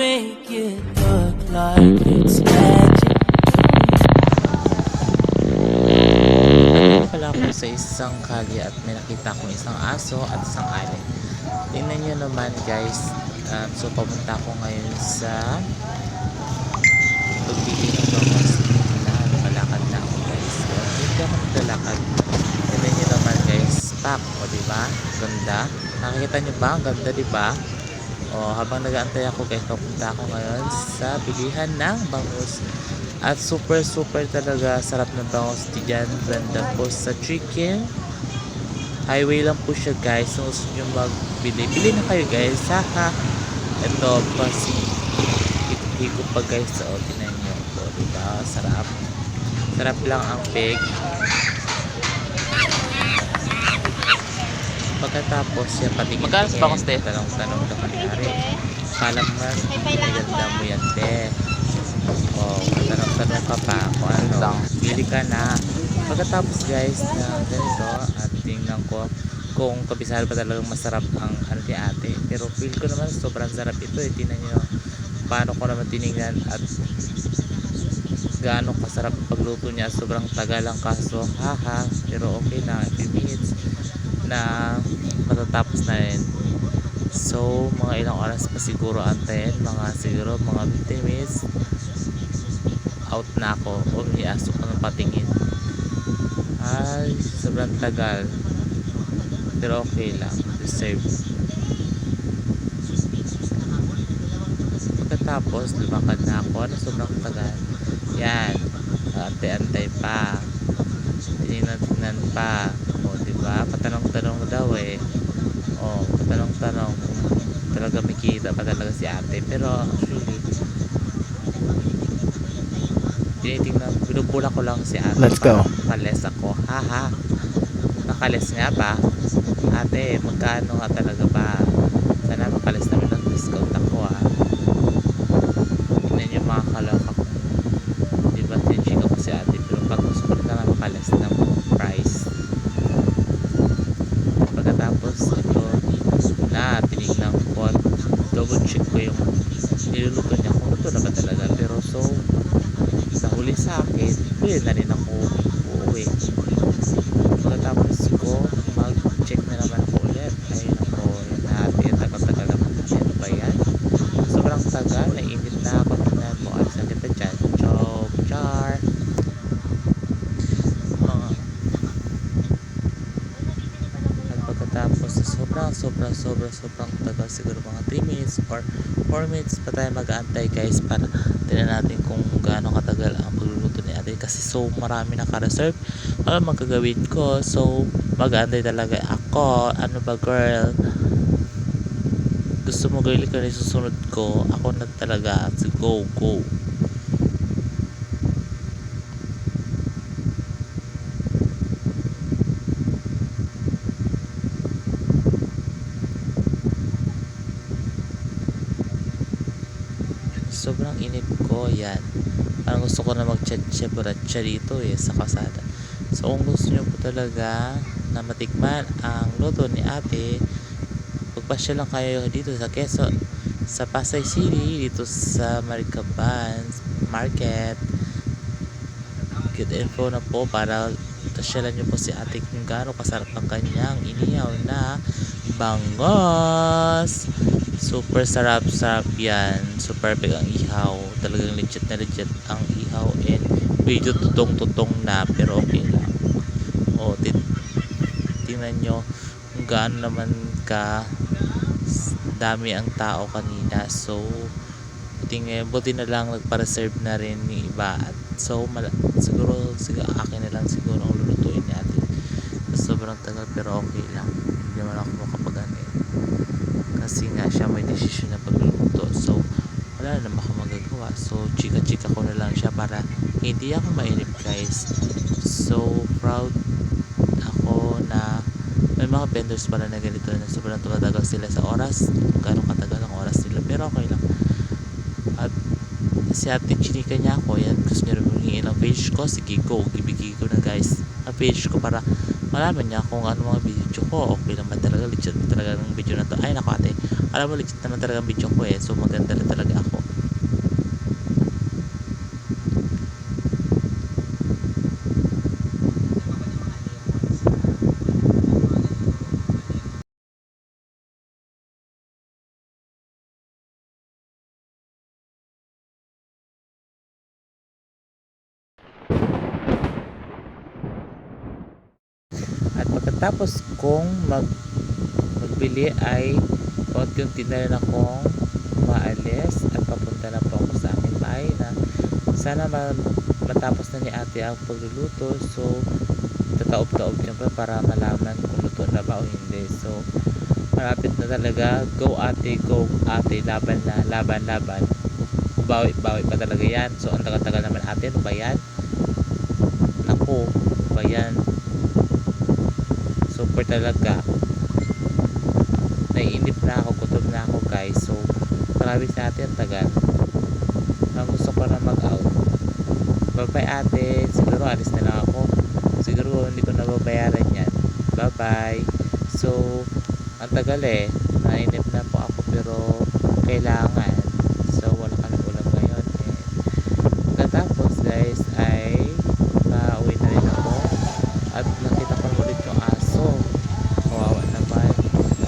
make it look like it's magic. Pala ako sa isang kalye at may nakita akong isang aso at isang alay. Tingnan nyo naman guys. So papunta ako ngayon sa pagbili ng bangos na lumalakad na ako guys. So hindi ako naglalakad. Tingnan nyo naman guys. Pak. O diba? Ganda. Nakikita nyo ba? Ang ganda diba? O habang nag-aantay ako guys, papunta ako ngayon sa bilihan ng bangus. At super talaga sarap ng bangus diyan. Banda po sa chicken. Highway lang po siya guys. Kung gusto nyo magbili, bili na kayo guys. Haha. Ito pasi higop pa guys. So tinan nyo po diba? Sarap. Sarap lang ang pig. Pagkatapos siya patingin-tingin, tanong-tanong na kunyari. Kala mo man, maganda mo yan te. O, tanong-tanong ka pa kung ano. Bili ka na. Pagkatapos guys na ganito, at tingnan ko kung kabisado pa talagang masarap ang ano ni ate. Pero feel ko naman sobrang sarap ito eh. Tingnan nyo paano ko naman tinignan at gaano kasarap pagluto niya. Sobrang tagal lang kaso haha. Pero okay na, 5 minutes na matatapos na rin. So mga ilang oras pa siguro antayin, siguro mga 50 minutes out na ako o may aso ko ng patingin. Ay sobrang tagal pero okay lang, deserve. Pagkatapos lumakad na ako na sobrang tagal, yan, antay-antay pa, tinignan pa. O diba, patanong-tanong daw eh. O patanong-tanong kung talaga may kita pa talaga si ate. Pero actually tinitingnan, binubula ko lang si ate. Let's go. Nakales ako, haha. Nakales nga ba? Ate, magkano nga talaga ba? Sana makalis namin ng discount ako ah. Tingnan yung mga kaloka ko. Diba, tinching ako si ate. Pero pag gusto ko na makalis ng price. Pagkatapos ito na tinignan ko at double check ko yung niluluto niya kung luto na ba talaga. Pero so nahuli sa akin, pwede na rin ako uuwi. Pagkatapos ko mag check na naman ko ulit. Ayun ako natin, tagal-tagal naman natin. Ano ba yan? Sobrang tagal, nainit na ako. Tingnan mo, alisan kita dyan. Chop, char. Pagkatapos sobrang tagal, siguro mga 3 minutes or 4 minutes pa tayo mag-aantay guys para tingnan natin kung gaano katagal ang pagluluto ni ate kasi so marami naka-reserve ano magagawin ko. So mag-aantay talaga ako. Ano ba girl, gusto mo girl ka na susunod ko, ako na talaga. So go. Sobrang inip ko yan. Parang gusto ko na mag-chat-chat dito eh sa kasada. So kung gusto nyo po talaga na matikman ang luto ni ate, pagpasya lang kayo dito sa Quezon, sa Pasay City, dito sa Maricaban Market. Good info na po para tasyalan nyo po si ate kung gaano kasarap ang kanyang inihaw na bangos. Super sarap yan. Super perfect ang ihaw. Talagang legit na legit ang ihaw and medyo tutong na pero okay lang. O tingnan nyo kung gaano naman ka dami ang tao kanina. So buti na lang nagpa-reserve na rin yung iba. So siguro akin na lang siguro ang lulutuin ni ate. Sobrang tagal pero okay lang. Hindi naman ako makapag-anin kasi nga siya may desisyon na pagluluto. So wala naman ako magagawa. So chika ko na lang siya para hindi ako mainip guys. So proud ako na may mga vendors pala na ganito na sobrang tumatagal sila sa oras. Gano'ng katagal ang oras nila pero okay lang. At si ate chinika niya ako, yan, gusto niya rin hingin ang page ko, sige go, ibigay ko na guys ang page ko para malaman niya kung ano mga video ko. Okay naman talaga, legit talaga ng video na to. Ay naku ate, alam mo legit naman talaga ang video ko eh, so maganda rin talaga ako. Pagkatapos kong magbili ay unti-unti na rin akong maalis at papunta na po ako sa aking bahay na sana matapos na ni ate ang pagluluto. So tataob-taob siyempre para malaman kung luto na ba o hindi. So malapit na talaga. Go ate, laban na, laban. Bawi pa talaga yan. So ang tagal-tagal naman ate, ano ba yan? Naku, ano ba yan? Super talaga. Naiinip na ako, gutom na ako guys. So grabe sa ate, ang tagal. Ang gusto ko na mag-out. Bye bye ate. Siguro alis na lang ako. Siguro hindi ko nababayaran yan. Bye bye. So ang tagal eh. Nainip na po ako pero kailangan. So wala kami ulam ngayon eh. Pagkatapos guys ay pauwi na rin ako. At nakita ko ulit yung aso. Kawawa naman.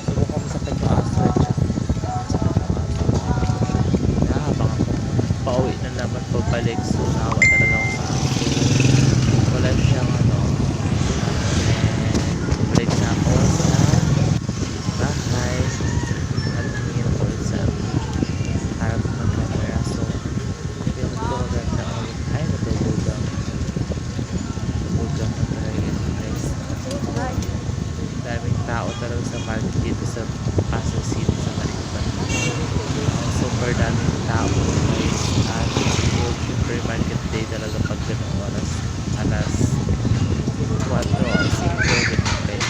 Subukan mo sa kanya yung aso. Habang ako pauwi na naman pabalik. So nawa talaga ako sa aso. Wala siyang ano. Balik na ako sa bahay. At tingin ako ulit sa harap ng camera. So yung ko maganda ulit. Ay natubugang. Natubugang na talaga yun guys. Daming tao talaga sa market dito sa Pasay City sa Maliban. Super daming tao guys. At super market day talaga pag ganung oras. Alas 4 o 5 ganun guys.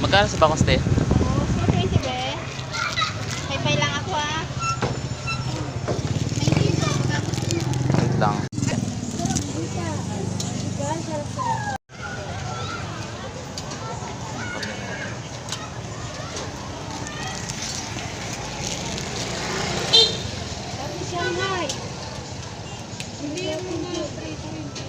Magkano sa Bangos te? 20 be. Pay lang ako ah. Wait lang. Shanghai. Hindi mo na 320.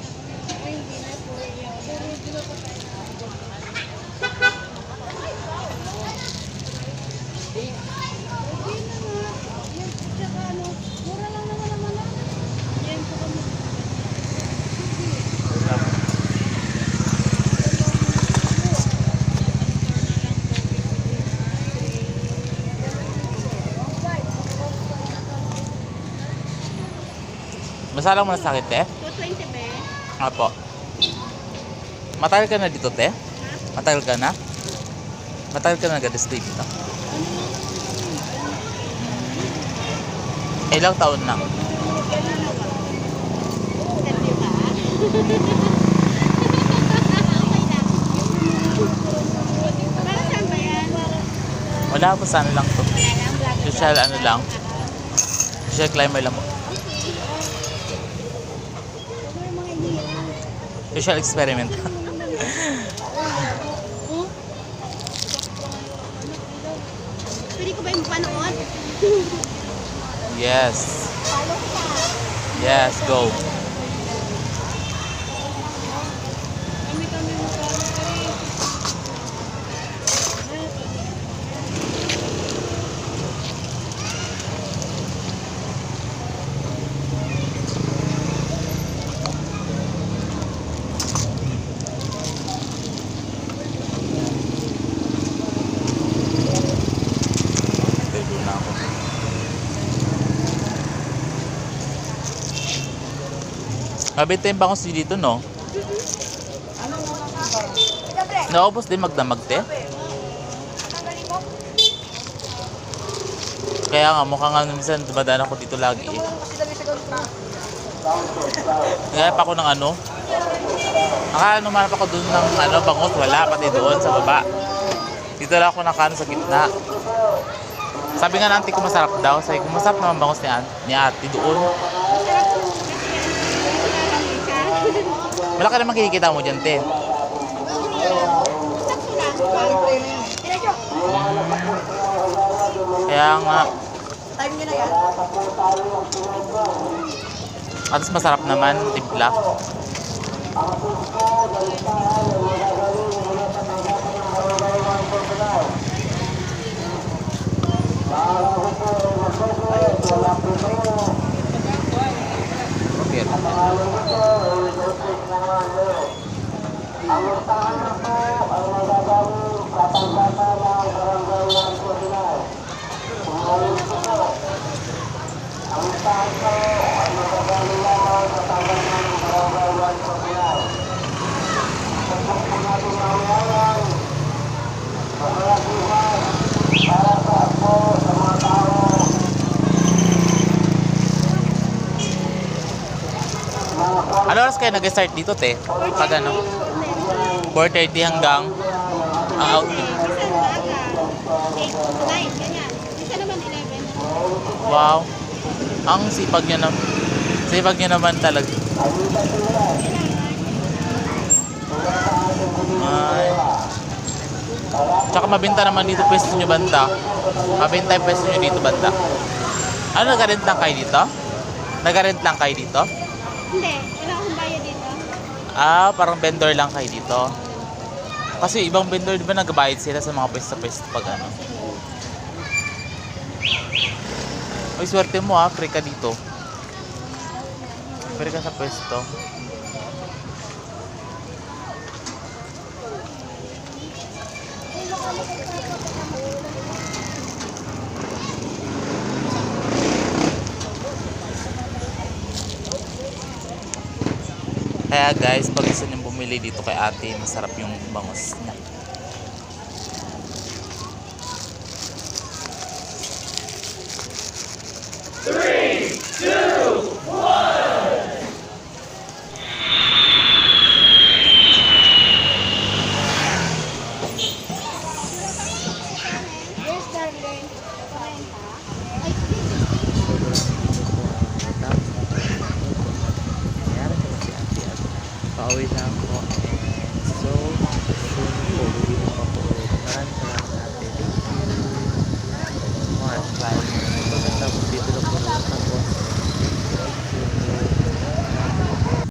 Masalang mo na sakit te? 220 be. Apo. Matagal ka na dito te? Matagal ka na? Matagal ka na nag-display dito? Ilang taon na? Interview ka? Para saan ba yan? Wala po sa ano lang to. Wala lang, vlog. Social ano lang. Social climber lang po. Social experiment. Pwede ko ba yung panood? Yes. Follow ka. Yes, go. Kami mo Dito na ako. Mabit yung bangos dito, no? Naubos din magdamag, te? Kaya nga, mukhang nga minsan dumadaan ako dito lagi eh. Kaya pa ako ng ano. Nakaano man ako doon ng ano, bangos, wala, pati doon sa baba. Dito lang ako nakano sa gitna. Sabi nga ng auntie ko masarap daw. Sabi ko masarap naman bangos ni ate doon. Malaki naman kinikita mo dyan, te. Kaya nga. Time nyo na yan. At least masarap naman, timpla. Okay. oras kayo nag-start dito, te? Pag ano? 4:30 hanggang ang out. Minsan maaga. 8 to 9, ganyan. Minsan naman 11. Wow. Ang sipag niya naman. Sipag niya naman talaga. Ay. Tsaka mabenta naman dito pwesto nyo banda. Mabenta yung pwesto nyo dito banda. Ano, nag-rent lang kayo dito? Nag-rent lang kayo dito? Hindi, wala akong bayad dito. Ah, parang vendor lang kayo dito. Kasi ibang vendor, di ba nagbayad sila sa mga pwesto-pwesto pag ano? Uy, swerte mo ha, free ka dito. Free ka sa pwesto. Kaya guys, pag gusto niyong bumili dito kay ate, masarap yung bangus niya.